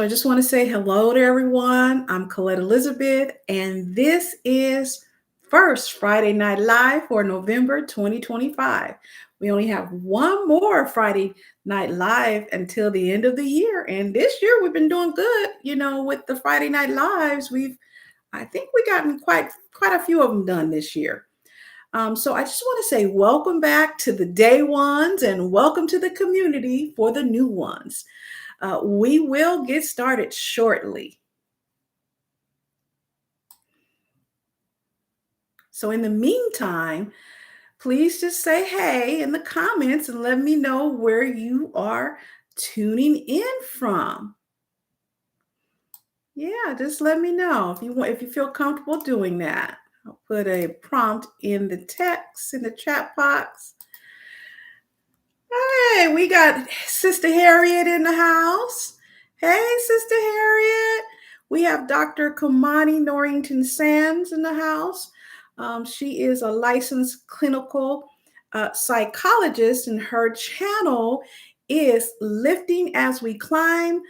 I just want to say hello to everyone. I'm Colette Elizabeth, and this is First Friday Night Live for November 2025. We only have one more Friday Night Live until the end of the year, and this year we've been doing good. With the Friday Night Lives, I think we gotten quite a few of them done this year. So I just want to say welcome back to the day ones and welcome to the community for the new ones. We will get started shortly. So, in the meantime, please just say hey in the comments and let me know where you are tuning in from. Yeah, just let me know if you feel comfortable doing that. I'll put a prompt in the text in the chat box. Hey, we got Sister Harriet in the house. Hey, Sister Harriet. We have Dr. Kamani Norrington Sands in the house. She is a licensed clinical psychologist, and her channel is Lifting as We Climb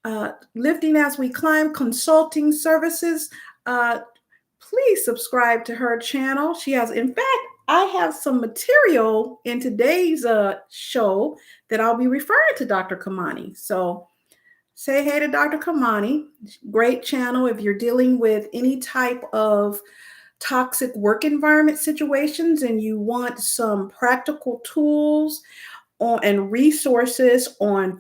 Consulting Services. Please subscribe to her channel. In fact, I have some material in today's show that I'll be referring to Dr. Kamani. So say hey to Dr. Kamani. Great channel if you're dealing with any type of toxic work environment situations and you want some practical tools and resources on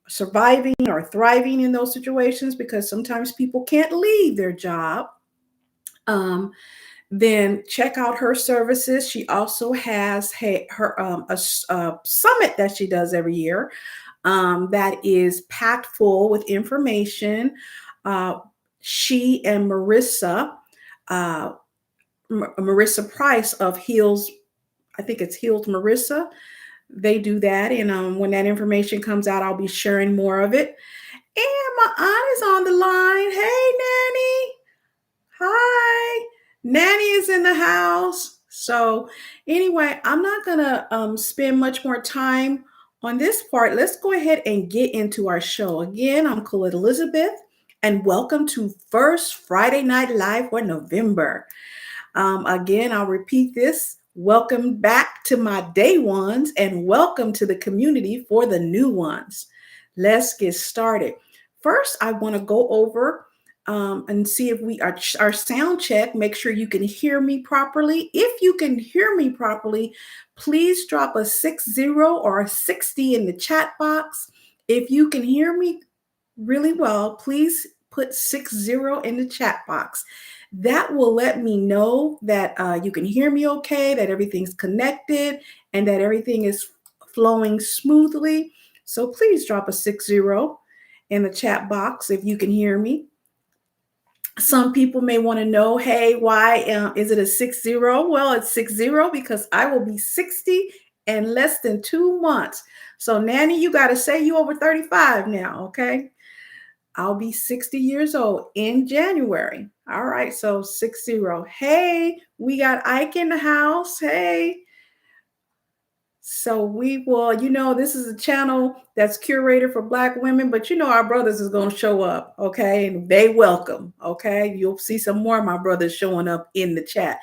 surviving or thriving in those situations, because sometimes people can't leave their job. Then check out her services. She also has a summit that she does every year that is packed full with information. She and Marissa Price of Heals, I think it's Healed Marissa. They do that, and when that information comes out, I'll be sharing more of it. And my aunt is on the line. Hey, Nanny. Hi. Nanny is in the house. So anyway, I'm not going to spend much more time on this part. Let's go ahead and get into our show. Again, I'm Colette Elizabeth, and welcome to First Friday Night Live for November. Again, I'll repeat this. Welcome back to my day ones, and welcome to the community for the new ones. Let's get started. First, I want to go over and see if our sound check, make sure you can hear me properly. If you can hear me properly, please drop a 60 or a 60 in the chat box. If you can hear me really well, please put 60 in the chat box. That will let me know that you can hear me okay, that everything's connected, and that everything is flowing smoothly. So please drop a 60 in the chat box if you can hear me. Some people may want to know, hey, why is it a 60? Well, it's 60 because I will be 60 in less than 2 months. So Nanny, you got to say you over 35 now, okay? I'll be 60 years old in January. All right, so 60. Hey, we got Ike in the house. Hey. So we will, this is a channel that's curated for Black women, but our brothers is going to show up, okay? And they welcome, okay? You'll see some more of my brothers showing up in the chat.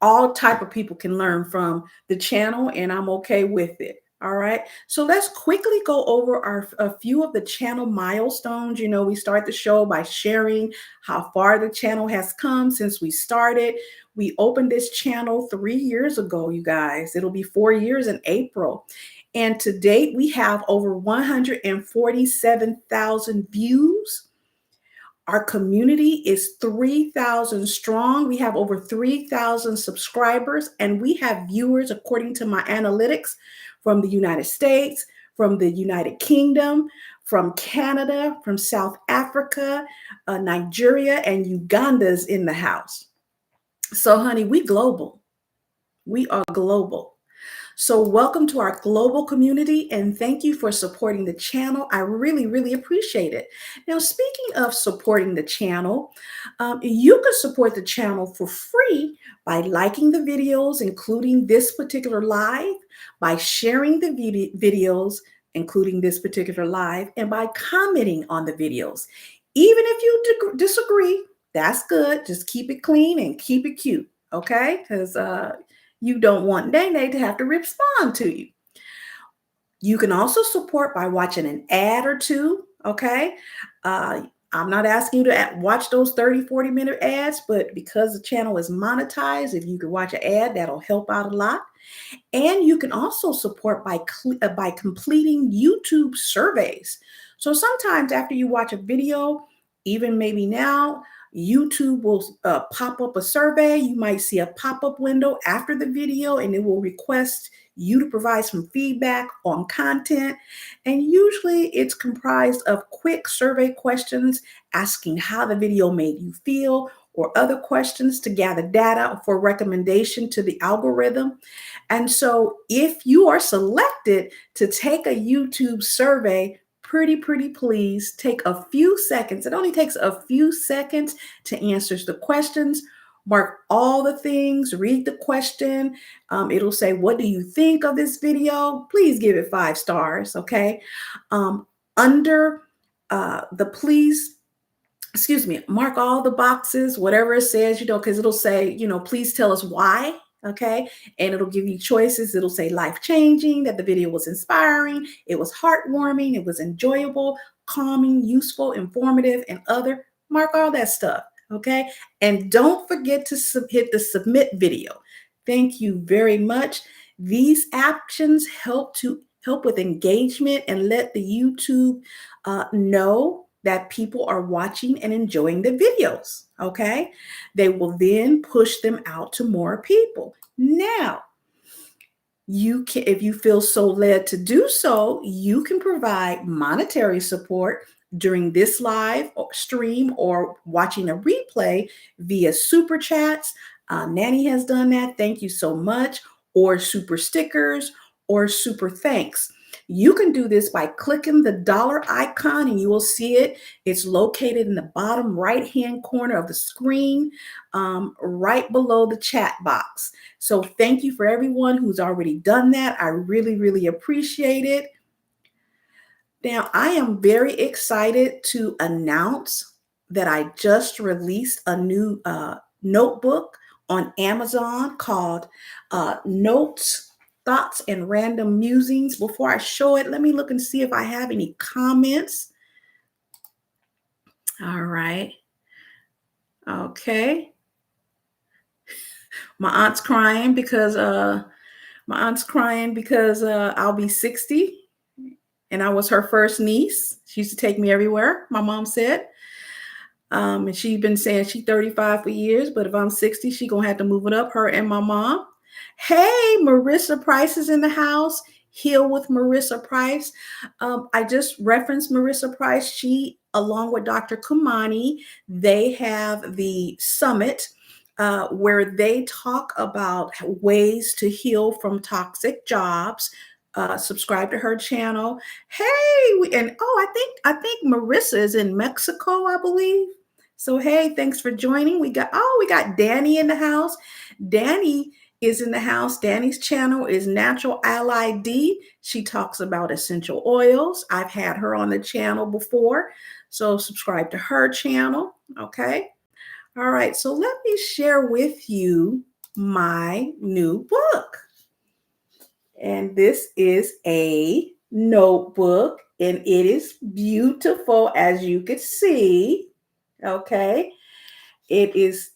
All type of people can learn from the channel, and I'm okay with it. All right. So let's quickly go over a few of the channel milestones. We start the show by sharing how far the channel has come since we started. We opened this channel 3 years ago, you guys. It'll be 4 years in April. And to date, we have over 147,000 views. Our community is 3,000 strong. We have over 3,000 subscribers, and we have viewers, according to my analytics, from the United States, from the United Kingdom, from Canada, from South Africa, Nigeria, and Uganda's in the house. So, honey, we global. We are global. So welcome to our global community, and thank you for supporting the channel. I really, really appreciate it. Now, speaking of supporting the channel, you can support the channel for free by liking the videos, including this particular live, by sharing the videos, including this particular live, and by commenting on the videos. Even if you disagree, that's good. Just keep it clean and keep it cute, okay? Because you don't want Nene to have to respond to you. You can also support by watching an ad or two, okay? I'm not asking you to watch those 30, 40-minute ads, but because the channel is monetized, if you can watch an ad, that'll help out a lot. And you can also support by completing YouTube surveys. So sometimes after you watch a video, even maybe now, YouTube will pop up a survey. You might see a pop-up window after the video, and it will request you to provide some feedback on content. And usually it's comprised of quick survey questions asking how the video made you feel, or other questions to gather data for recommendation to the algorithm. And so if you are selected to take a YouTube survey, pretty please take a few seconds. It only takes a few seconds to answer the questions. Mark all the things, read the question. It'll say, what do you think of this video? Please give it 5 stars, okay? Under the please, mark all the boxes, whatever it says, because it'll say, please tell us why, okay? And it'll give you choices. It'll say life-changing, that the video was inspiring, it was heartwarming, it was enjoyable, calming, useful, informative, and other. Mark all that stuff, okay? And don't forget to hit the submit video. Thank you very much. These actions help with engagement and let the YouTube know that people are watching and enjoying the videos, okay? They will then push them out to more people. Now, you can, if you feel so led to do so, you can provide monetary support during this live stream or watching a replay via super chats. Nanny has done that. Thank you so much. Or super stickers or super thanks. You can do this by clicking the dollar icon and you will see it. It's located in the bottom right-hand corner of the screen, right below the chat box. So thank you for everyone who's already done that. I really appreciate it. Now, I am very excited to announce that I just released a new notebook on Amazon called Notes, Thoughts, and Random Musings. Before I show it, let me look and see if I have any comments. All right. Okay. My aunt's crying because I'll be 60 and I was her first niece. She used to take me everywhere, my mom said. And she's been saying she's 35 for years, but if I'm 60, she's gonna have to move it up, her and my mom. Hey, Marissa Price is in the house. Heal with Marissa Price. I just referenced Marissa Price. She, along with Dr. Kumani, they have the summit where they talk about ways to heal from toxic jobs. Subscribe to her channel. Hey, I think Marissa is in Mexico, I believe. So hey, thanks for joining. We got Danny in the house. Danny is in the house. Danny's channel is Natural Ally D. She talks about essential oils. I've had her on the channel before, so subscribe to her channel. Okay. All right. So let me share with you my new book. And this is a notebook, and it is beautiful, as you can see. Okay. It is,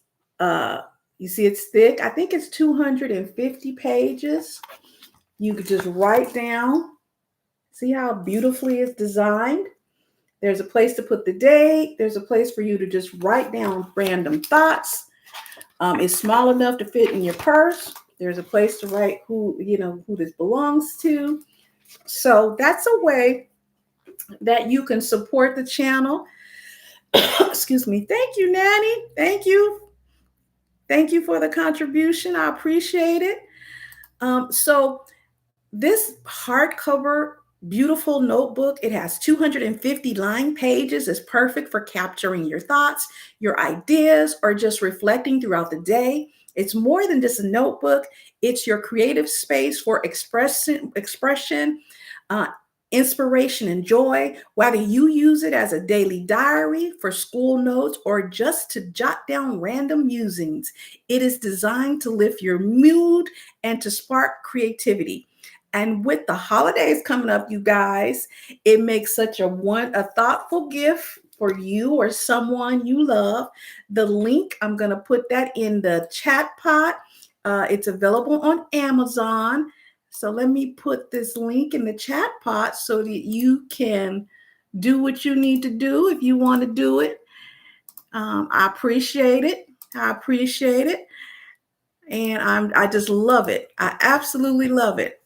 you see it's thick. I think it's 250 pages. You could just write down. See how beautifully it's designed? There's a place to put the date. There's a place for you to just write down random thoughts. It's small enough to fit in your purse. There's a place to write who this belongs to. So that's a way that you can support the channel. Excuse me. Thank you, Nanny. Thank you. Thank you for the contribution. I appreciate it. So this hardcover, beautiful notebook, it has 250 line pages. It's perfect for capturing your thoughts, your ideas, or just reflecting throughout the day. It's more than just a notebook. It's your creative space for expression. inspiration and joy, whether you use it as a daily diary, for school notes, or just to jot down random musings. It is designed to lift your mood and to spark creativity. And with the holidays coming up, you guys, it makes such a thoughtful gift for you or someone you love. The link, I'm going to put that in the chat pot. It's available on Amazon. So let me put this link in the chat pot so that you can do what you need to do if you want to do it. I appreciate it. I appreciate it. And I just love it. I absolutely love it.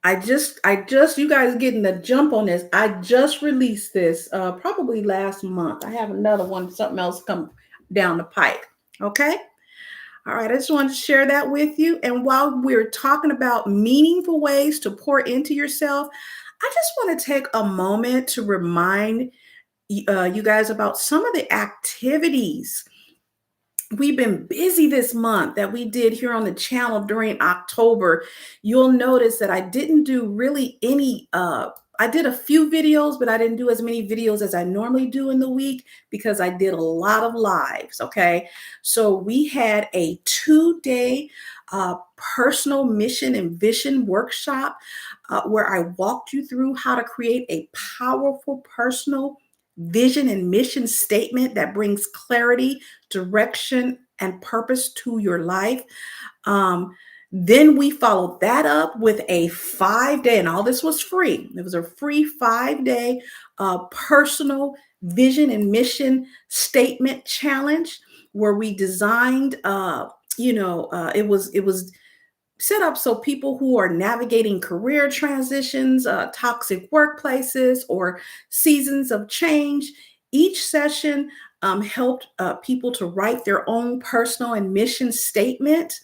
You guys getting the jump on this. I just released this probably last month. I have another one, something else come down the pike. Okay. All right. I just wanted to share that with you. And while we're talking about meaningful ways to pour into yourself, I just want to take a moment to remind you guys about some of the activities we've been busy this month that we did here on the channel during October. You'll notice that I didn't do really any I did a few videos, but I didn't do as many videos as I normally do in the week because I did a lot of lives. Okay. So we had a 2-day personal mission and vision workshop where I walked you through how to create a powerful personal vision and mission statement that brings clarity, direction, and purpose to your life. Then we followed that up with a 5-day, and all this was free. It was a free 5-day personal vision and mission statement challenge where we designed, it was set up so people who are navigating career transitions, toxic workplaces, or seasons of change, each session helped people to write their own personal and mission statement.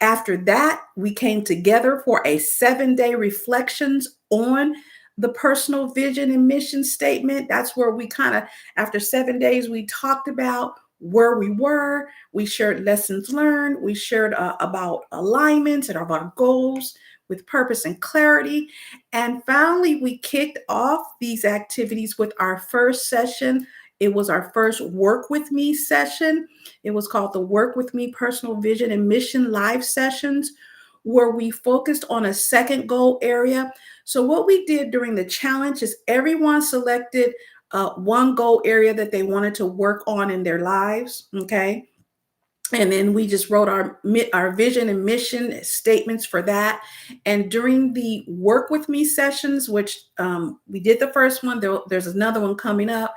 After that, we came together for a 7-day reflections on the personal vision and mission statement. That's where we kind of, after 7 days, we talked about where we were. We shared lessons learned. We shared about alignments and about goals with purpose and clarity. And finally, we kicked off these activities with our first session. It was our first Work With Me session. It was called the Work With Me Personal Vision and Mission Live Sessions, where we focused on a second goal area. So what we did during the challenge is everyone selected one goal area that they wanted to work on in their lives. Okay. And then we just wrote our vision and mission statements for that. And during the Work With Me sessions, which we did the first one, there's another one coming up.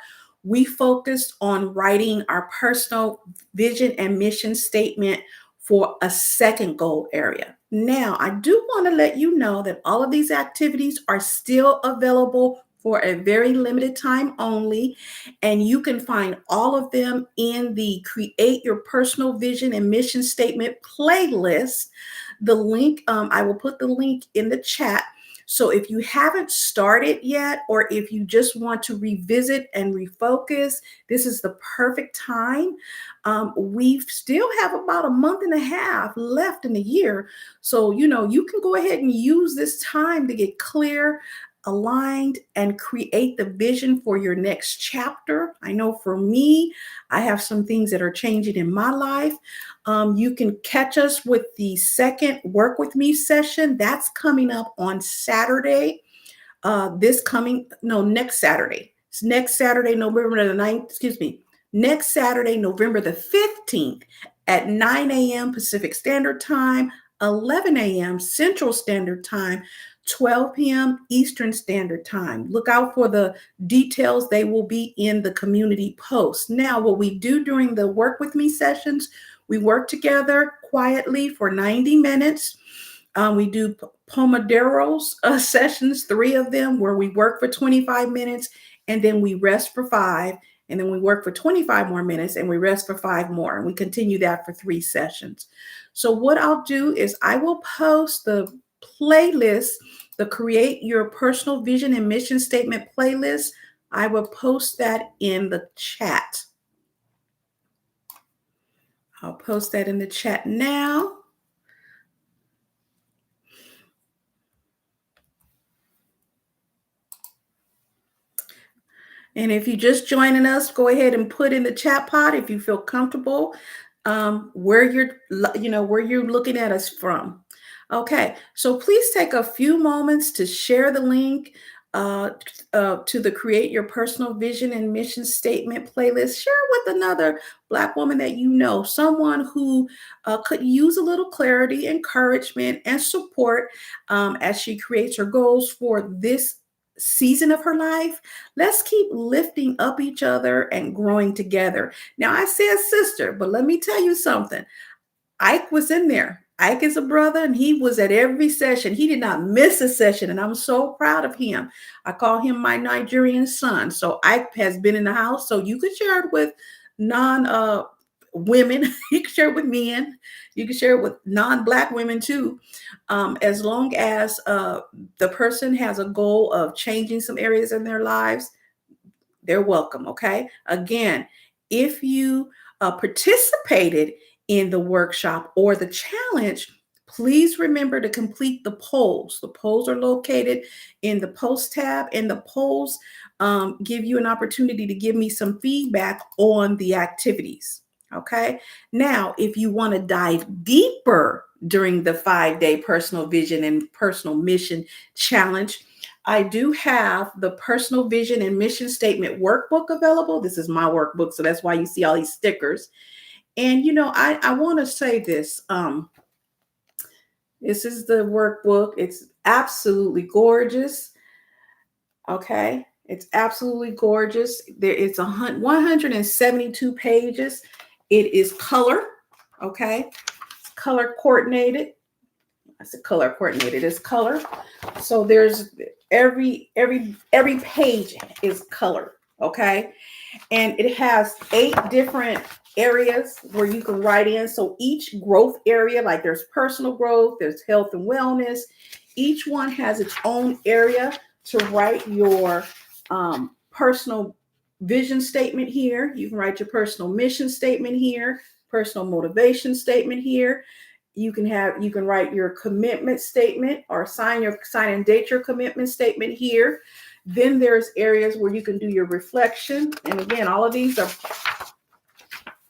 We focused on writing our personal vision and mission statement for a second goal area. Now, I do want to let you know that all of these activities are still available for a very limited time only. And you can find all of them in the Create Your Personal Vision and Mission Statement playlist. The link, I will put the link in the chat. So if you haven't started yet, or if you just want to revisit and refocus, this is the perfect time. We still have about a month and a half left in the year. So, you can go ahead and use this time to get clear, aligned, and create the vision for your next chapter. I know for me, I have some things that are changing in my life. You can catch us with the second Work With Me session. That's coming up on Saturday. Next Saturday. It's next Saturday, November the 9th, next Saturday, November the 15th at 9 a.m. Pacific Standard Time, 11 a.m. Central Standard Time, 12 p.m. Eastern Standard Time. Look out for the details. They will be in the community post. Now, what we do during the Work With Me sessions, we work together quietly for 90 minutes. We do Pomodoros sessions, 3 of them, where we work for 25 minutes and then we rest for 5. And then we work for 25 more minutes and we rest for 5 more. And we continue that for 3 sessions. So what I'll do is I will post the playlist, the Create Your Personal Vision and Mission Statement playlist. I will post that in the chat. I'll post that in the chat now. And if you're just joining us, go ahead and put in the chat pod if you feel comfortable, where where you're looking at us from. Okay, so please take a few moments to share the link uh, to the Create Your Personal Vision and Mission Statement playlist. Share it with another Black woman that you know, someone who could use a little clarity, encouragement, and support as she creates her goals for this season of her life. Let's keep lifting up each other and growing together. Now, I said sister, but let me tell you something. Ike was in there. Ike is a brother, and he was at every session. He did not miss a session, and I'm so proud of him. I call him my Nigerian son. So Ike has been in the house. So you could share it with non women. You can share it with men. You can share it with non-Black women too, as long as the person has a goal of changing some areas in their lives. They're welcome. Okay. Again, if you participated in the workshop or the challenge, please remember to complete the polls. The polls are located in the post tab, and the polls give you an opportunity to give me some feedback on the activities. Okay. Now, if you want to dive deeper during the 5-day personal vision and personal mission challenge, I do have the personal vision and mission statement workbook available. This is my workbook, so that's why you see all these stickers. And I want to say this. This is the workbook. It's absolutely gorgeous. Okay, it's absolutely gorgeous. It's 172 pages. It is color. Okay, it's color coordinated. I said color coordinated. It's color. So there's every page is color. Okay, and it has 8 different areas where you can write in. So each growth area, like there's personal growth, there's health and wellness. Each one has its own area to write your personal vision statement here. You can write your personal mission statement here, personal motivation statement here. You can write your commitment statement or sign and date your commitment statement here. Then there's areas where you can do your reflection. And again, all of these are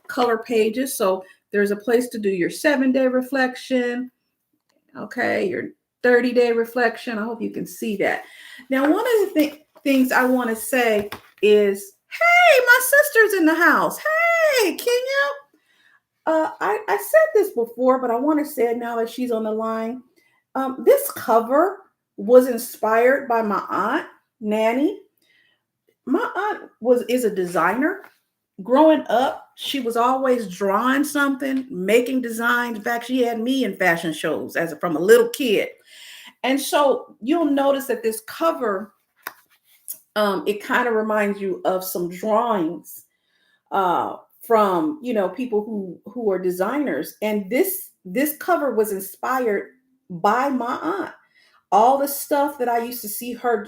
color pages. So there's a place to do your 7-day reflection. Okay, your 30-day reflection. I hope you can see that. Now, one of the things I want to say is, hey, my sister's in the house. Hey, Kenya. I said this before, but I want to say it now that she's on the line. This cover was inspired by my aunt, Nanny. My aunt is a designer. Growing up, she was always drawing something, making designs. In fact, she had me in fashion shows from a little kid. And so you'll notice that this cover, it kind of reminds you of some drawings from people who are designers. And this cover was inspired by my aunt. All the stuff that I used to see her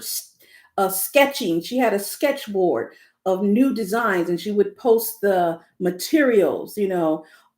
sketching. She had a sketchboard of new designs, and she would post the materials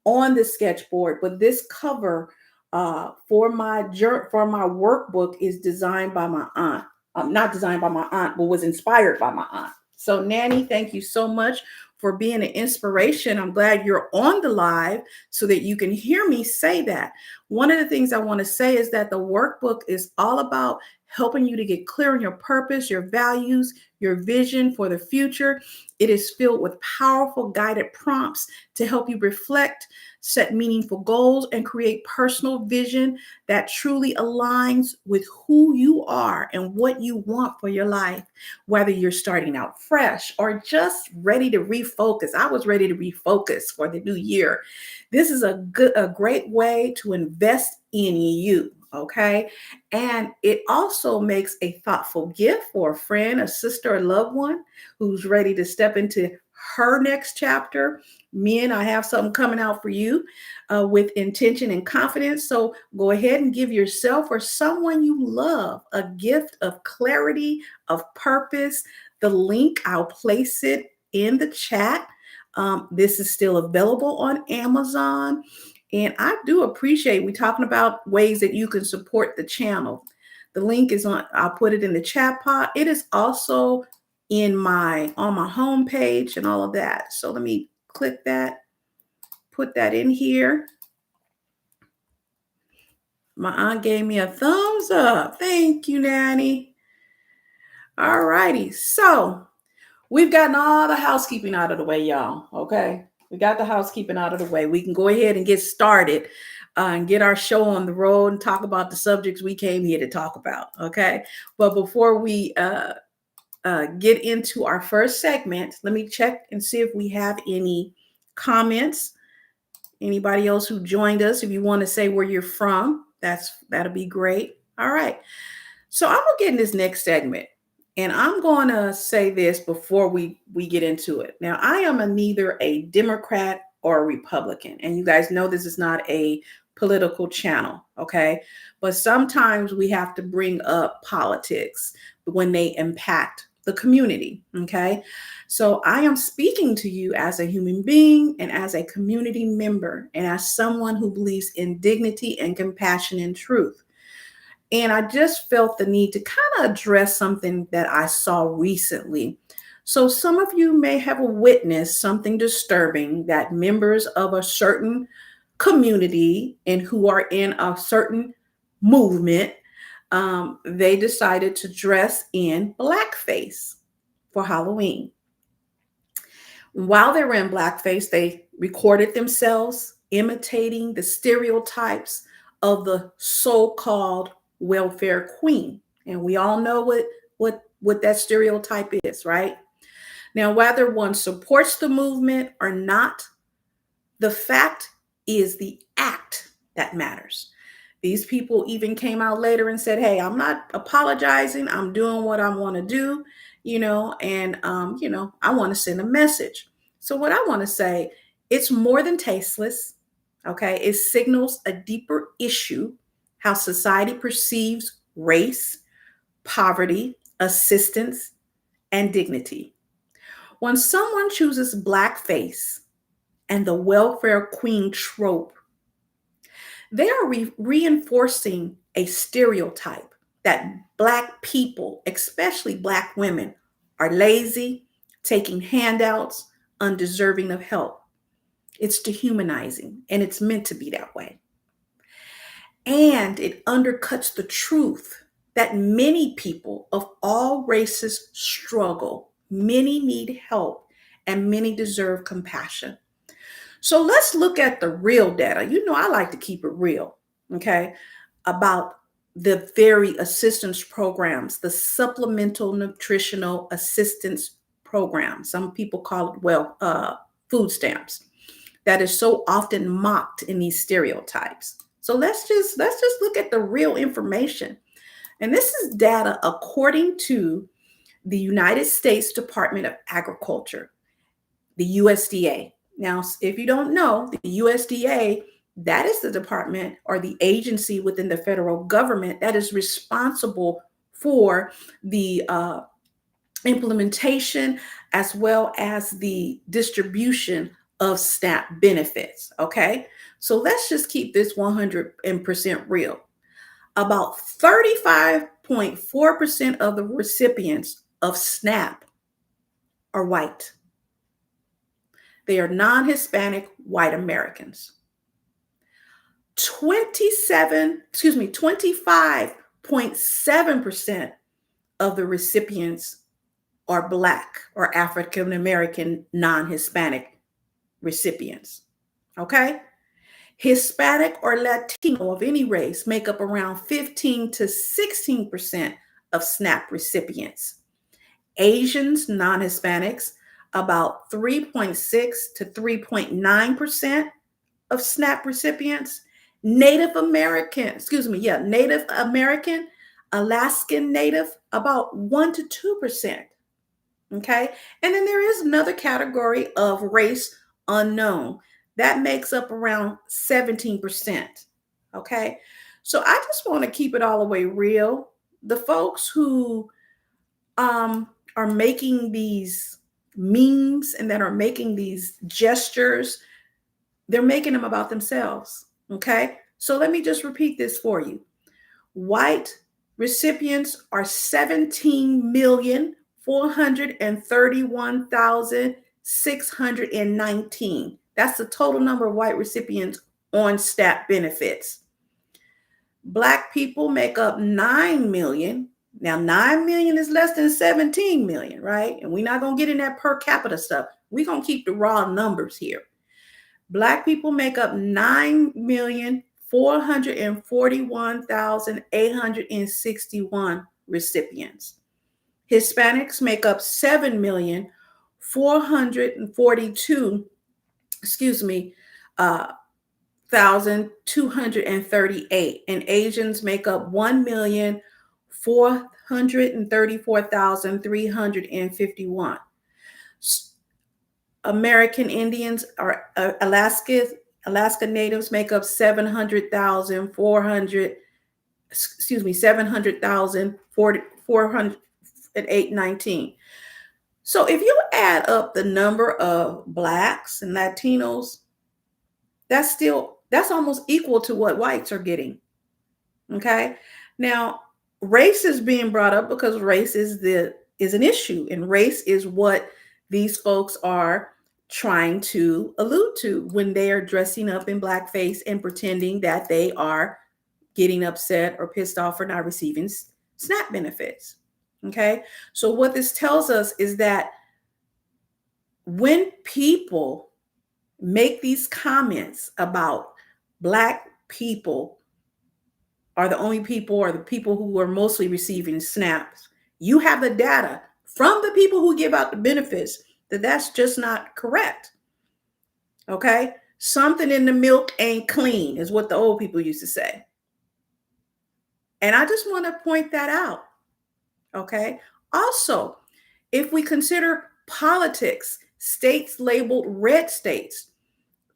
on the sketchboard. But this cover for my workbook is designed by my aunt. Not designed by my aunt, but was inspired by my aunt. So Nanny, thank you so much for being an inspiration. I'm glad you're on the live so that you can hear me say that. One of the things I want to say is that the workbook is all about helping you to get clear on your purpose, your values, your vision for the future. It is filled with powerful guided prompts to help you reflect, set meaningful goals, and create personal vision that truly aligns with who you are and what you want for your life. Whether you're starting out fresh or just ready to refocus. I was ready to refocus for the new year. This is a great way to invest in you. Okay. And it also makes a thoughtful gift for a friend, a sister, a loved one who's ready to step into her next chapter. Men, I have something coming out for you with intention and confidence. So go ahead and give yourself or someone you love a gift of clarity, of purpose. The link, I'll place it in the chat. This is still available on Amazon. And I do appreciate we talking about ways that you can support the channel. The link is I'll put it in the chat pod. It is also on my home page and all of that. So let me click that, put that in here. My aunt gave me a thumbs up. Thank you, Nanny. All righty. So we've gotten all the housekeeping out of the way, y'all. Okay. We got the housekeeping out of the way. We can go ahead and get started and get our show on the road and talk about the subjects we came here to talk about. Okay. But before we get into our first segment, let me check and see if we have any comments. Anybody else who joined us, if you want to say where you're from, that'll be great. All right. So I'm gonna get in this next segment, and I'm gonna say this before we get into it. Now, I am neither a Democrat or a Republican, and you guys know this is not a political channel, okay? But sometimes we have to bring up politics when they impact the community, okay? So I am speaking to you as a human being and as a community member and as someone who believes in dignity and compassion and truth. And I just felt the need to kind of address something that I saw recently. So some of you may have witnessed something disturbing that members of a certain community and who are in a certain movement, they decided to dress in blackface for Halloween. While they were in blackface, they recorded themselves imitating the stereotypes of the so-called welfare queen. And we all know what that stereotype is, right? Now, whether one supports the movement or not, the fact is the act that matters. These people even came out later and said, hey, I'm not apologizing. I'm doing what I want to do, and I want to send a message. So what I want to say, it's more than tasteless. Okay. It signals a deeper issue, how society perceives race, poverty, assistance, and dignity. When someone chooses blackface and the welfare queen trope, they are reinforcing a stereotype that Black people, especially Black women, are lazy, taking handouts, undeserving of help. It's dehumanizing, and it's meant to be that way. And it undercuts the truth that many people of all races struggle, many need help, and many deserve compassion. So let's look at the real data. I like to keep it real, okay, about the very assistance programs, the supplemental nutritional assistance program. Some people call it, food stamps, that is so often mocked in these stereotypes. So let's just look at the real information. And this is data according to the United States Department of Agriculture, the USDA. Now, if you don't know, the USDA, that is the department or the agency within the federal government that is responsible for the implementation as well as the distribution of SNAP benefits. Okay, so let's just keep this 100% real. About 35.4% of the recipients of SNAP are white. They are non-Hispanic white Americans. 25.7% of the recipients are Black or African American non-Hispanic recipients. Okay? Hispanic or Latino of any race make up around 15 to 16% of SNAP recipients. Asians, non-Hispanics, about 3.6 to 3.9% of SNAP recipients. Native American, Alaskan Native, about 1 to 2%. Okay. And then there is another category of race unknown that makes up around 17%. Okay. So I just want to keep it all the way real. The folks who are making these memes and that are making these gestures, they're making them about themselves. Okay. So let me just repeat this for you. White recipients are 17 431,619. That's the total number of white recipients on SNAP benefits. Black people make up 9 million. Now, 9 million is less than 17 million, right? And we're not going to get in that per capita stuff. We're going to keep the raw numbers here. Black people make up 9,441,861 recipients. Hispanics make up 7,442,000, 1,238, and Asians make up 1,434,351. American Indians or Alaska Natives make up 700,408.19. So if you add up the number of Blacks and Latinos, that's almost equal to what whites are getting. Okay. Now, race is being brought up because race is an issue, and race is what these folks are trying to allude to when they are dressing up in blackface and pretending that they are getting upset or pissed off for not receiving SNAP benefits. Okay. So what this tells us is that when people make these comments about Black people are the only people or the people who are mostly receiving SNAPs, you have the data from the people who give out the benefits that that's just not correct. Okay? Something in the milk ain't clean is what the old people used to say. And I just want to point that out. Okay? Also, if we consider politics, states labeled red states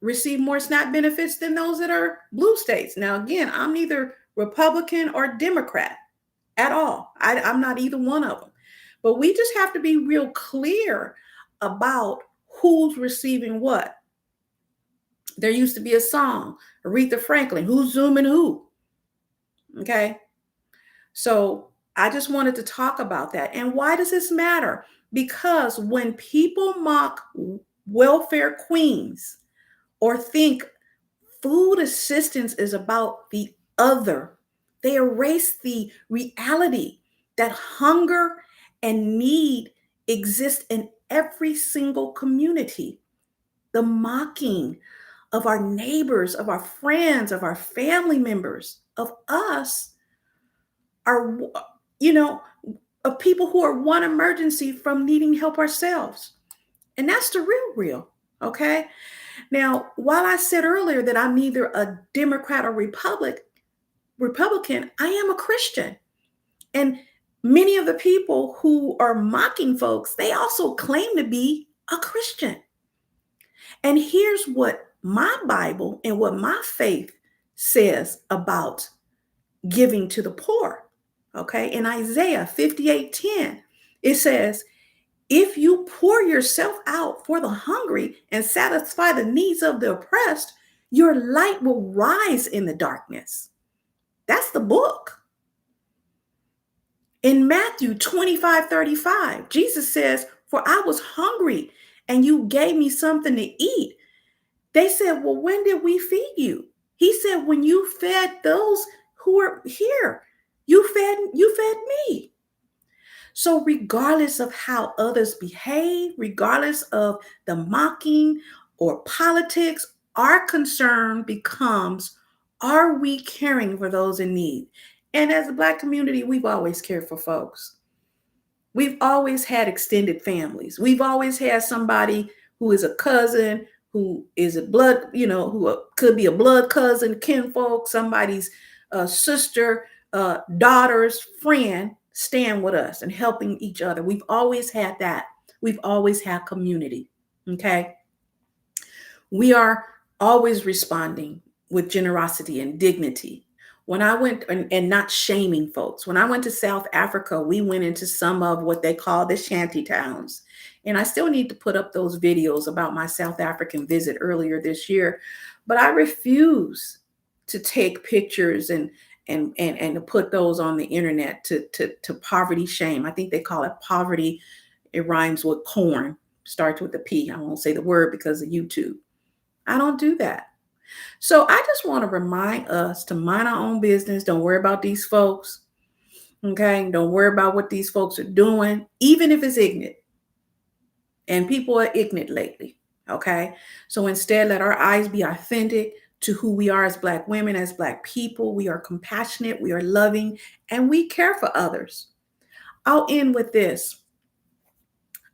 receive more SNAP benefits than those that are blue states. Now, again, I'm neither Republican or Democrat at all. I'm not either one of them. But we just have to be real clear about who's receiving what. There used to be a song, Aretha Franklin, who's zooming who? Okay. So I just wanted to talk about that. And why does this matter? Because when people mock welfare queens or think food assistance is about the other, they erase the reality that hunger and need exist in every single community. The mocking of our neighbors, of our friends, of our family members, of us are, of people who are one emergency from needing help ourselves. And that's the real, okay? Now, while I said earlier that I'm neither a Democrat or Republican, I am a Christian. And many of the people who are mocking folks, they also claim to be a Christian. And here's what my Bible and what my faith says about giving to the poor. Okay, in Isaiah 58:10, it says, if you pour yourself out for the hungry and satisfy the needs of the oppressed, your light will rise in the darkness. That's the book. In Matthew 25:35, Jesus says, for I was hungry and you gave me something to eat. They said, well, when did we feed you? He said, when you fed those who are here, you fed me. So regardless of how others behave, regardless of the mocking or politics, our concern becomes, are we caring for those in need? And as a Black community, we've always cared for folks. We've always had extended families. We've always had somebody who is a cousin, who is a blood, who could be a blood cousin, kinfolk, somebody's sister, daughter's friend, stand with us and helping each other. We've always had that. We've always had community. Okay. We are always responding with generosity and dignity. When I went and not shaming folks, when I went to South Africa, we went into some of what they call the shanty towns. And I still need to put up those videos about my South African visit earlier this year, but I refuse to take pictures and and to put those on the internet to poverty shame. I think they call it poverty. It rhymes with corn, starts with a P. I won't say the word because of YouTube. I don't do that. So I just want to remind us to mind our own business. Don't worry about these folks. Okay. Don't worry about what these folks are doing, even if it's ignorant. And people are ignorant lately. Okay. So instead, let our eyes be authentic to who we are as Black women, as Black people. We are compassionate, we are loving, and we care for others. I'll end with this.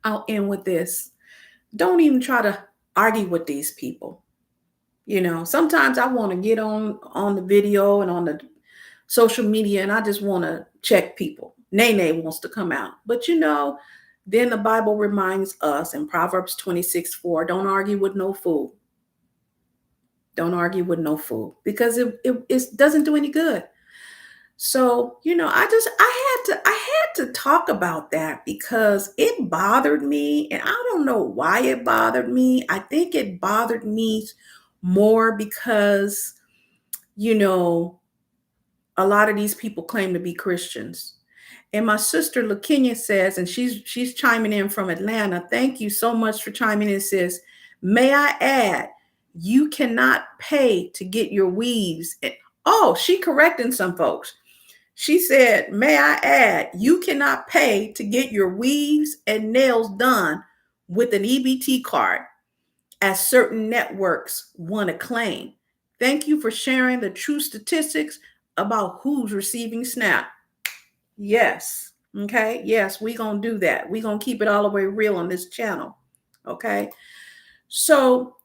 I'll end with this. Don't even try to argue with these people. Sometimes I want to get on the video and on the social media, and I just want to check people. Nene wants to come out. But then the Bible reminds us in Proverbs 26:4, don't argue with no fool. Don't argue with no fool, because it doesn't do any good. So, I had to talk about that because it bothered me, and I don't know why it bothered me. I think it bothered me more because, a lot of these people claim to be Christians. And my sister LaKenya says, and she's chiming in from Atlanta. Thank you so much for chiming in, sis. May I add, you cannot pay to get your weaves. Oh, she correcting some folks. She said, may I add, you cannot pay to get your weaves and nails done with an EBT card, as certain networks want to claim. Thank you for sharing the true statistics about who's receiving SNAP. Yes. Okay. Yes, we're going to do that. We're going to keep it all the way real on this channel. Okay. So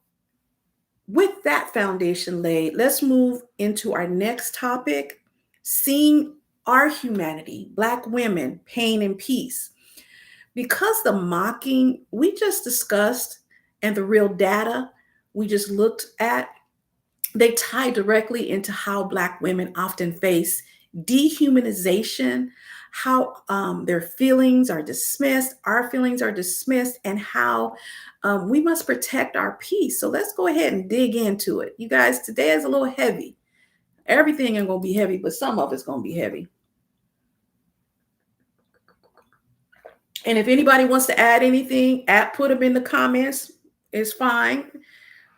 with that foundation laid, let's move into our next topic, seeing our humanity, Black women, pain and peace. Because the mocking we just discussed and the real data we just looked at, they tie directly into how Black women often face dehumanization, how their feelings are dismissed, our feelings are dismissed, and how we must protect our peace. So let's go ahead and dig into it. You guys, today is a little heavy. Everything ain't going to be heavy, but some of it's going to be heavy. And if anybody wants to add anything, put them in the comments. It's fine.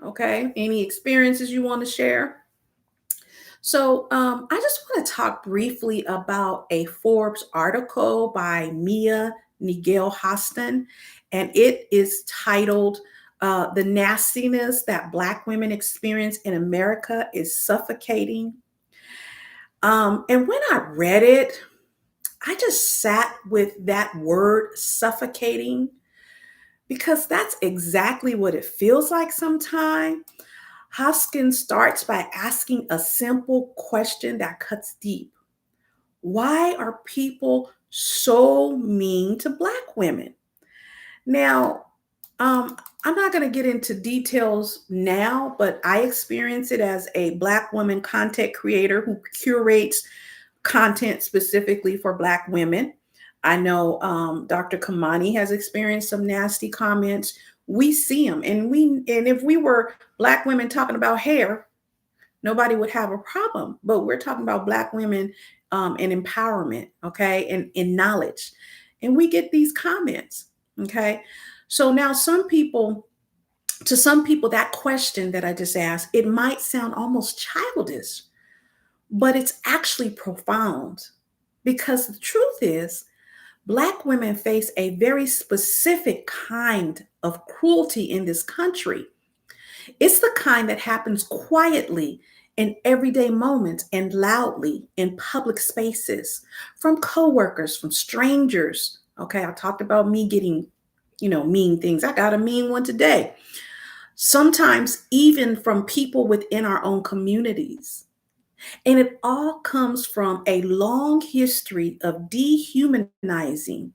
Okay. Any experiences you want to share? So I just want to talk briefly about a Forbes article by Mia Nigel Hostin, and it is titled The Nastiness That Black Women Experience in America is Suffocating. And when I read it, I just sat with that word suffocating, because that's exactly what it feels like sometimes. Hoskins starts by asking a simple question that cuts deep. Why are people so mean to Black women? Now, I'm not going to get into details now, but I experience it as a Black woman content creator who curates content specifically for Black women. I know Dr. Kamani has experienced some nasty comments. We see them, and if we were Black women talking about hair, nobody would have a problem. But we're talking about Black women and empowerment, okay, and in knowledge, and we get these comments, okay. So now, to some people, that question that I just asked, it might sound almost childish, but it's actually profound, because the truth is, Black women face a very specific kind of cruelty in this country. It's the kind that happens quietly in everyday moments and loudly in public spaces, from coworkers, from strangers. Okay, I talked about me getting, mean things. I got a mean one today. Sometimes even from people within our own communities. And it all comes from a long history of dehumanization,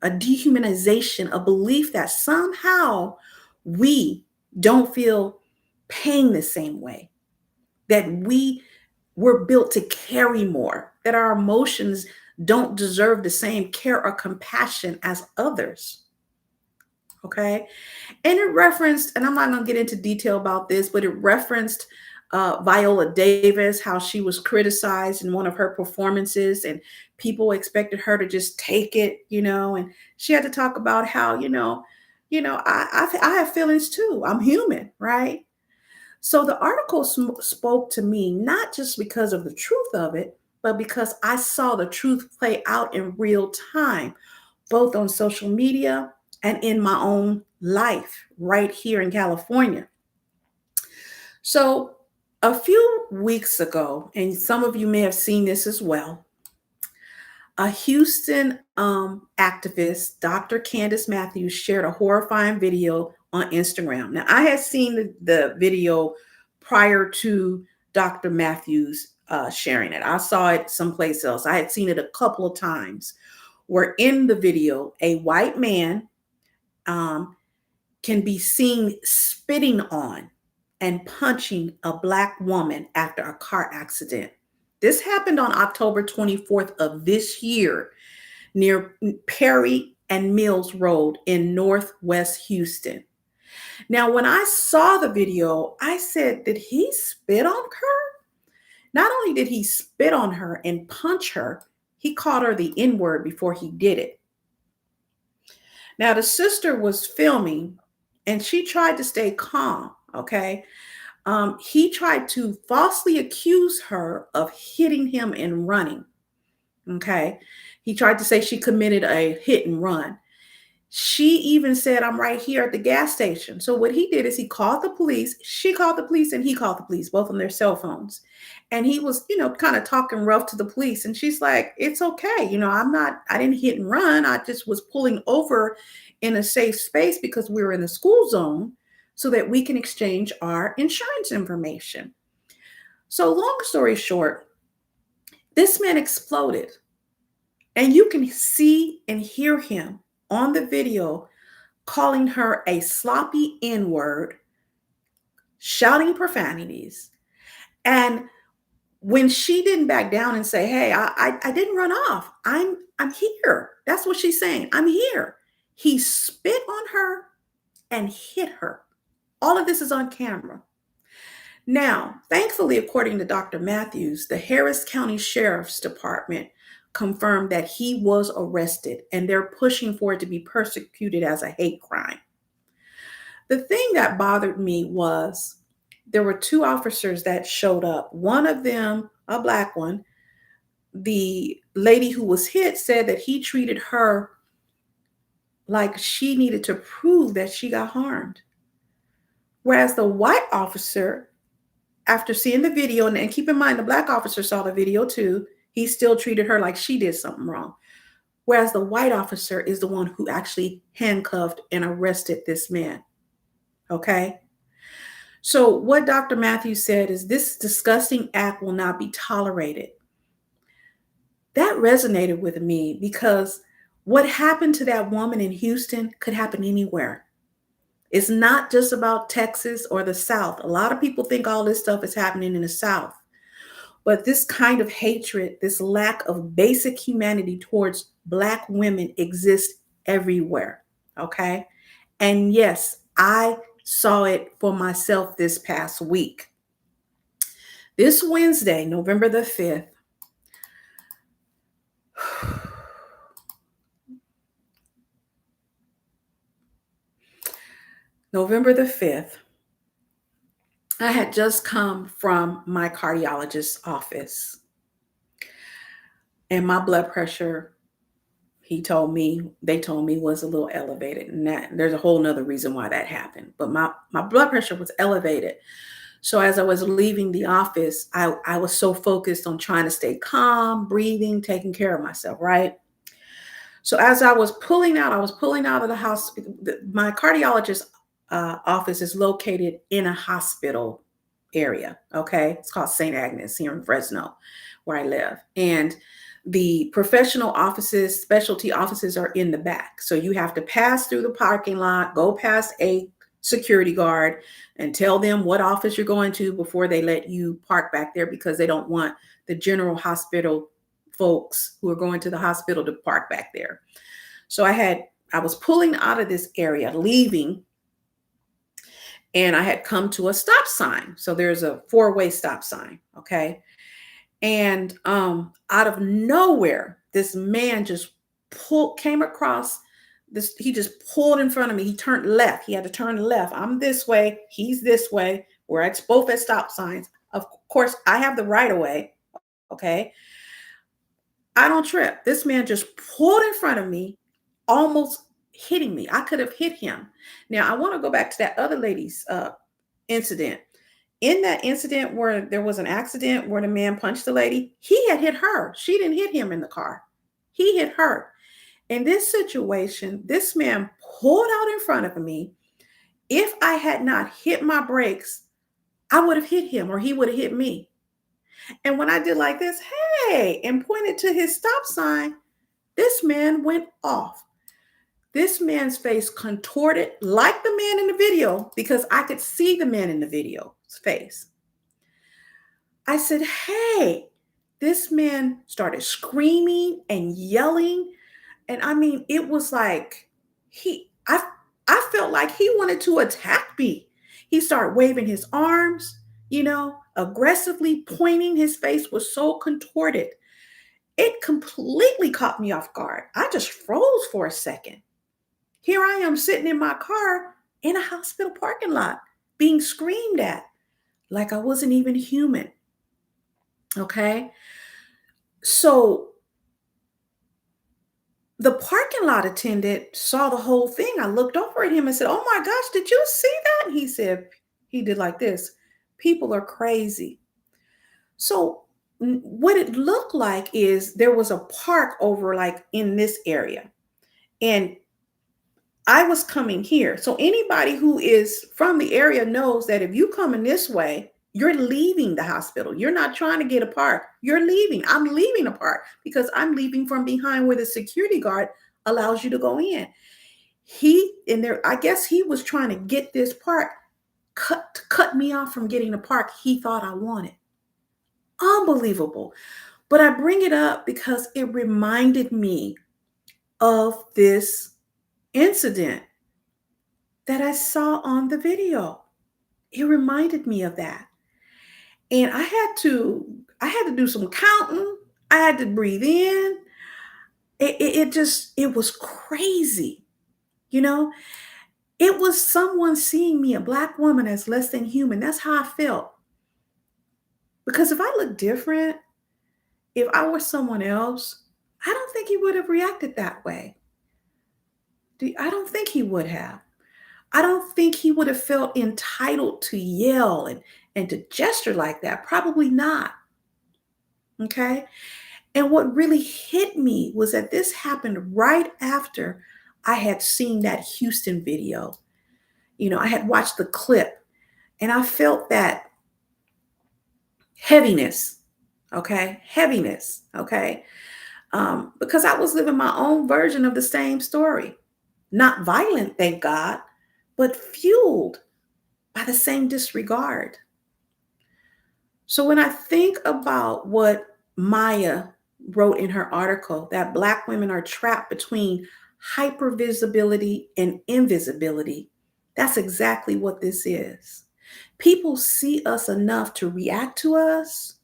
a belief that somehow we don't feel pain the same way, that we were built to carry more, that our emotions don't deserve the same care or compassion as others. Okay. And it referenced, and I'm not going to get into detail about this, but it referenced Viola Davis, how she was criticized in one of her performances, and people expected her to just take it, and she had to talk about how, I have feelings too. I'm human, right? So the article spoke to me not just because of the truth of it, but because I saw the truth play out in real time, both on social media and in my own life right here in California. So, a few weeks ago, and some of you may have seen this as well, a Houston activist, Dr. Candace Matthews, shared a horrifying video on Instagram. Now, I had seen the video prior to Dr. Matthews sharing it. I saw it someplace else. I had seen it a couple of times, where in the video, a white man um, can be seen spitting on and punching a Black woman after a car accident. This happened on October 24th of this year near Perry and Mills Road in Northwest Houston. Now, when I saw the video, I said, did he spit on her? Not only did he spit on her and punch her, he called her the N-word before he did it. Now, the sister was filming and she tried to stay calm, okay? He tried to falsely accuse her of hitting him and running, okay? He tried to say she committed a hit and run. She even said, I'm right here at the gas station. So what he did is he called the police. She called the police and he called the police, both on their cell phones. And he was, kind of talking rough to the police. And she's like, it's okay. I didn't hit and run. I just was pulling over in a safe space because we were in the school zone so that we can exchange our insurance information. So long story short, this man exploded. And you can see and hear him on the video calling her a sloppy N-word, shouting profanities. And when she didn't back down and say, hey, I didn't run off. I'm here. That's what she's saying. I'm here. He spit on her and hit her. All of this is on camera. Now, thankfully, according to Dr. Matthews, the Harris County Sheriff's Department confirmed that he was arrested and they're pushing for it to be persecuted as a hate crime. The thing that bothered me was there were two officers that showed up. One of them, a Black one, the lady who was hit said that he treated her like she needed to prove that she got harmed. Whereas the white officer, after seeing the video, and keep in mind the Black officer saw the video too, he still treated her like she did something wrong. Whereas the white officer is the one who actually handcuffed and arrested this man. Okay? So what Dr. Matthews said is this disgusting act will not be tolerated. That resonated with me because what happened to that woman in Houston could happen anywhere. It's not just about Texas or the South. A lot of people think all this stuff is happening in the South. But this kind of hatred, this lack of basic humanity towards Black women exists everywhere, okay? And yes, I saw it for myself this past week. This Wednesday, November the 5th, I had just come from my cardiologist's office. And my blood pressure, they told me was a little elevated. And there's a whole nother reason why that happened. But my blood pressure was elevated. So as I was leaving the office, I was so focused on trying to stay calm, breathing, taking care of myself, right? So as I was pulling out of the house. My cardiologist office is located in a hospital area, okay? It's called St. Agnes here in Fresno, where I live. And the professional offices, specialty offices are in the back. So you have to pass through the parking lot, go past a security guard and tell them what office you're going to before they let you park back there, because they don't want the general hospital folks who are going to the hospital to park back there. So I was pulling out of this area, leaving, and I had come to a stop sign. So there's a four-way stop sign. Okay. And out of nowhere, this man just came across this. He just pulled in front of me. He turned left. He had to turn left. I'm this way. He's this way. We're both at stop signs. Of course, I have the right of way. Okay. I don't trip. This man just pulled in front of me, almost hitting me. I could have hit him. Now, I want to go back to that other lady's incident. In that incident where there was an accident where the man punched the lady, he had hit her. She didn't hit him in the car. He hit her. In this situation, this man pulled out in front of me. If I had not hit my brakes, I would have hit him or he would have hit me. And when I did like this, hey, and pointed to his stop sign, this man went off. This man's face contorted like the man in the video because I could see the man in the video's face. I said, hey, this man started screaming and yelling. And I mean, it was like I felt like he wanted to attack me. He started waving his arms, aggressively pointing. His face was so contorted. It completely caught me off guard. I just froze for a second. Here I am sitting in my car in a hospital parking lot being screamed at like I wasn't even human. Okay. So the parking lot attendant saw the whole thing. I looked over at him and said, oh my gosh, did you see that? He said, he did like this. People are crazy. So what it looked like is there was a park over like in this area. And I was coming here. So anybody who is from the area knows that if you come in this way, you're leaving the hospital. You're not trying to get a park. You're leaving. I'm leaving a park because I'm leaving from behind where the security guard allows you to go in. I guess he was trying to get this park, cut me off from getting the park he thought I wanted. Unbelievable. But I bring it up because it reminded me of this incident that I saw on the video. It reminded me of that. And I had to do some counting. I had to breathe in. It was crazy. It was someone seeing me, a Black woman, as less than human. That's how I felt. Because if I looked different, if I were someone else, I don't think he would have reacted that way. I don't think he would have. I don't think he would have felt entitled to yell and to gesture like that. Probably not. Okay. And what really hit me was that this happened right after I had seen that Houston video. I had watched the clip and I felt that heaviness. Okay. Heaviness. Okay. Because I was living my own version of the same story. Not violent, thank God, but fueled by the same disregard. So when I think about what Maya wrote in her article, that Black women are trapped between hypervisibility and invisibility, that's exactly what this is. People see us enough to react to us,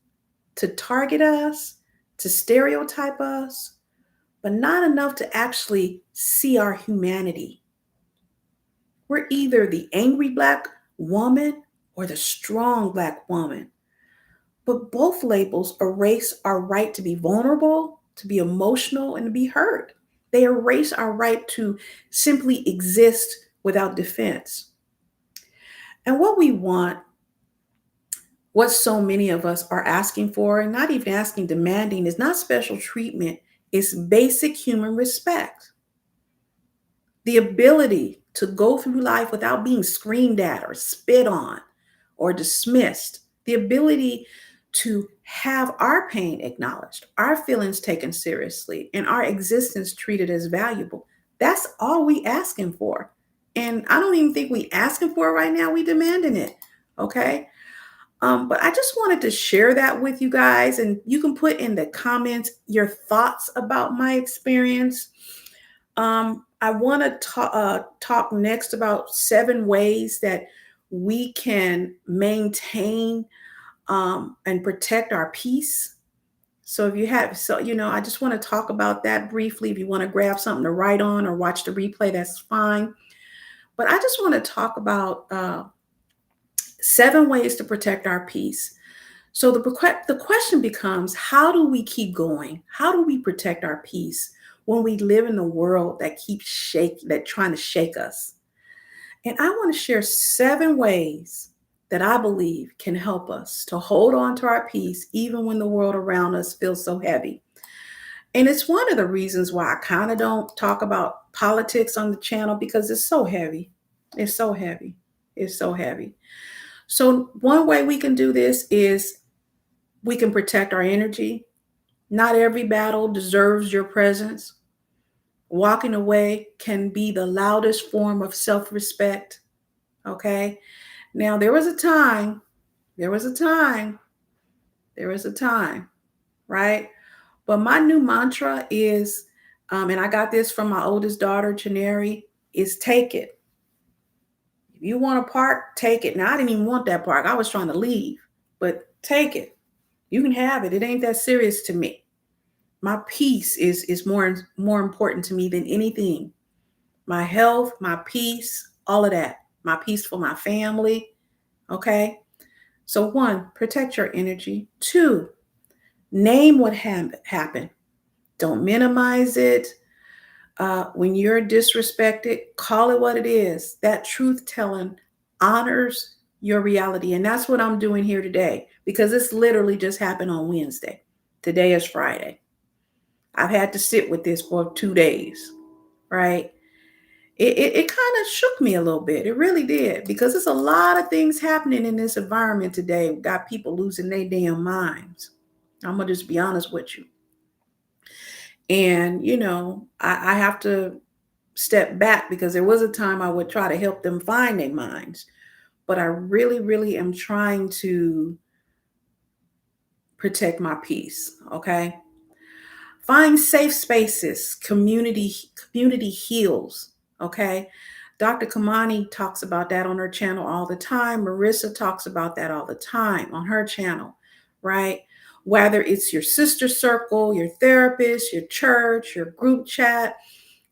to target us, to stereotype us, but not enough to actually see our humanity. We're either the angry Black woman or the strong Black woman. But both labels erase our right to be vulnerable, to be emotional, and to be hurt. They erase our right to simply exist without defense. And what we want, what so many of us are asking for, and not even asking, demanding, is not special treatment, it's basic human respect. The ability to go through life without being screamed at or spit on or dismissed. The ability to have our pain acknowledged, our feelings taken seriously, and our existence treated as valuable. That's all we asking for. And I don't even think we asking for it right now. We demanding it. Okay. But I just wanted to share that with you guys, and you can put in the comments your thoughts about my experience. I want to talk next about 7 ways that we can maintain and protect our peace. So if you have, so, I just want to talk about that briefly. If you want to grab something to write on or watch the replay, that's fine. But I just want to talk about 7 ways to protect our peace. So the question becomes, how do we keep going? How do we protect our peace when we live in a world that trying to shake us? And I want to share 7 ways that I believe can help us to hold on to our peace even when the world around us feels so heavy. And it's one of the reasons why I kind of don't talk about politics on the channel, because it's so heavy. It's so heavy. It's so heavy. So one way we can do this is we can protect our energy. Not every battle deserves your presence. Walking away can be the loudest form of self-respect. Okay. Now, there was a time, there was a time, there was a time, right? But my new mantra is, and I got this from my oldest daughter, Janeri, is take it. If you want a park, take it. Now, I didn't even want that park. I was trying to leave, but take it. You can have it. It ain't that serious to me. My peace is more important to me than anything. My health, my peace, all of that. My peace for my family. Okay. So 1, protect your energy. 2, name what happened. Don't minimize it. When you're disrespected, call it what it is. That truth telling honors your reality. And that's what I'm doing here today, because this literally just happened on Wednesday. Today is Friday. I've had to sit with this for 2 days, right? It kind of shook me a little bit. It really did, because there's a lot of things happening in this environment today. We've got people losing their damn minds. I'm going to just be honest with you. And, I have to step back, because there was a time I would try to help them find their minds. But I really, really am trying to protect my peace. Okay. Find safe spaces. Community heals. Okay. Dr. Kamani talks about that on her channel all the time. Marissa talks about that all the time on her channel, right? Whether it's your sister circle, your therapist, your church, your group chat,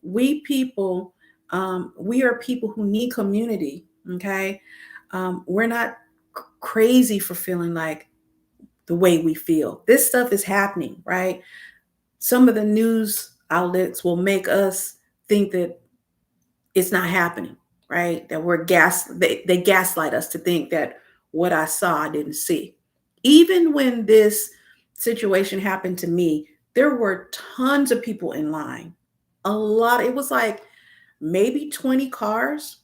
we are people who need community. Okay. We're not crazy for feeling like the way we feel. This stuff is happening, right? Some of the news outlets will make us think that it's not happening, right? That they gaslight us to think that what I saw, I didn't see. Even when this situation happened to me, there were tons of people in line. A lot. It was like maybe 20 cars.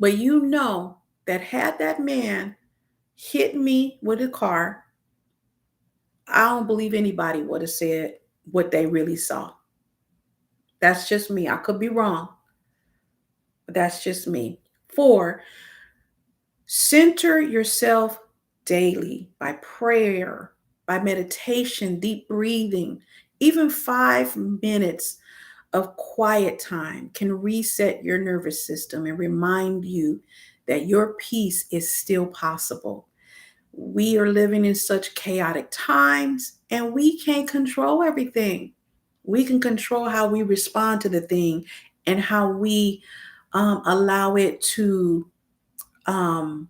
But that had that man hit me with a car, I don't believe anybody would have said what they really saw. That's just me. I could be wrong, but that's just me. 4, center yourself daily by prayer, by meditation, deep breathing. Even 5 minutes of quiet time can reset your nervous system and remind you that your peace is still possible. We are living in such chaotic times, and we can't control everything. We can control how we respond to the thing and how we allow it to um,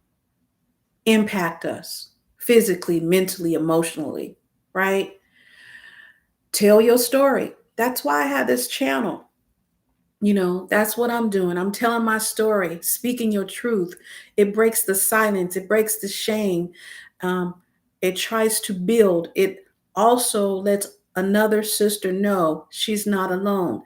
impact us physically, mentally, emotionally, right? Tell your story. That's why I have this channel. That's what I'm doing. I'm telling my story, speaking your truth. It breaks the silence, it breaks the shame. Um, it tries to build. It also lets another sister know she's not alone.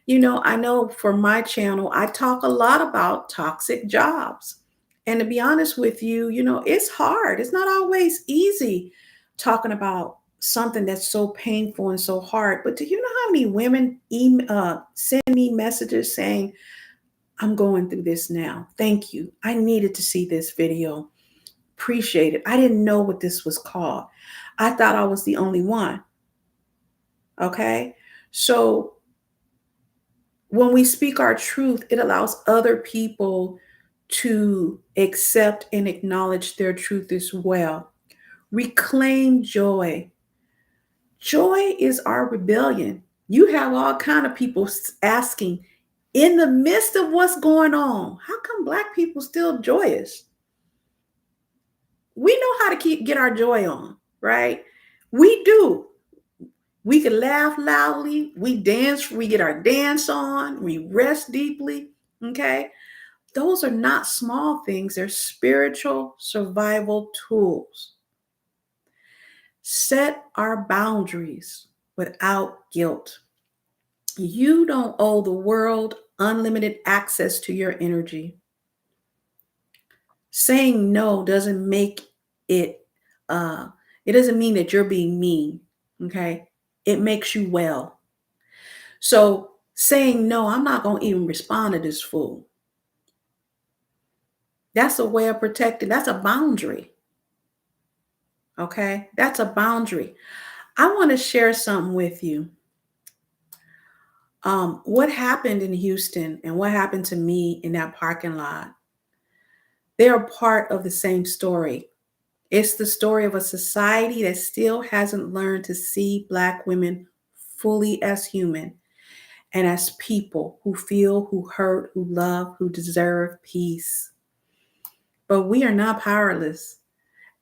I know for my channel, I talk a lot about toxic jobs. And to be honest with you, it's hard. It's not always easy talking about something that's so painful and so hard. But do you know how many women send me messages saying, I'm going through this now. Thank you. I needed to see this video. Appreciate it. I didn't know what this was called. I thought I was the only one. Okay. So when we speak our truth, it allows other people to accept and acknowledge their truth as well. Reclaim joy. Joy is our rebellion. You have all kind of people asking, in the midst of what's going on, how come Black people still joyous? We know how to get our joy on, right? We do. We can laugh loudly, we dance, we get our dance on, we rest deeply. Okay. Those are not small things, they're spiritual survival tools. Set our boundaries without guilt. You don't owe the world unlimited access to your energy. Saying no doesn't make it, uh, it doesn't mean that you're being mean. Okay. It makes you well. So saying no, I'm not going to even respond to this fool. That's a way of protecting. That's a boundary. Okay. That's a boundary. I want to share something with you. What happened in Houston and what happened to me in that parking lot, they're part of the same story. It's the story of a society that still hasn't learned to see Black women fully as human and as people who feel, who hurt, who love, who deserve peace. But we are not powerless.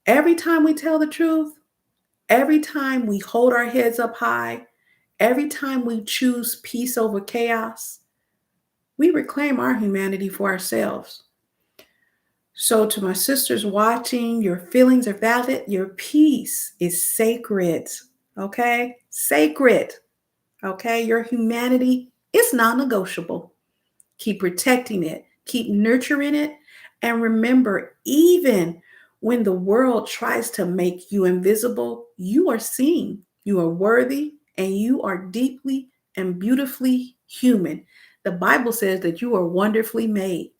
Every time we tell the truth, every time we hold our heads up high, every time we choose peace over chaos, we reclaim our humanity for ourselves. So, to my sisters watching, your feelings are valid. Your peace is sacred. Okay? Sacred. Okay? Your humanity is non negotiable. Keep protecting it, keep nurturing it. And remember, even when the world tries to make you invisible, you are seen, you are worthy, and you are deeply and beautifully human. The Bible says that you are wonderfully made.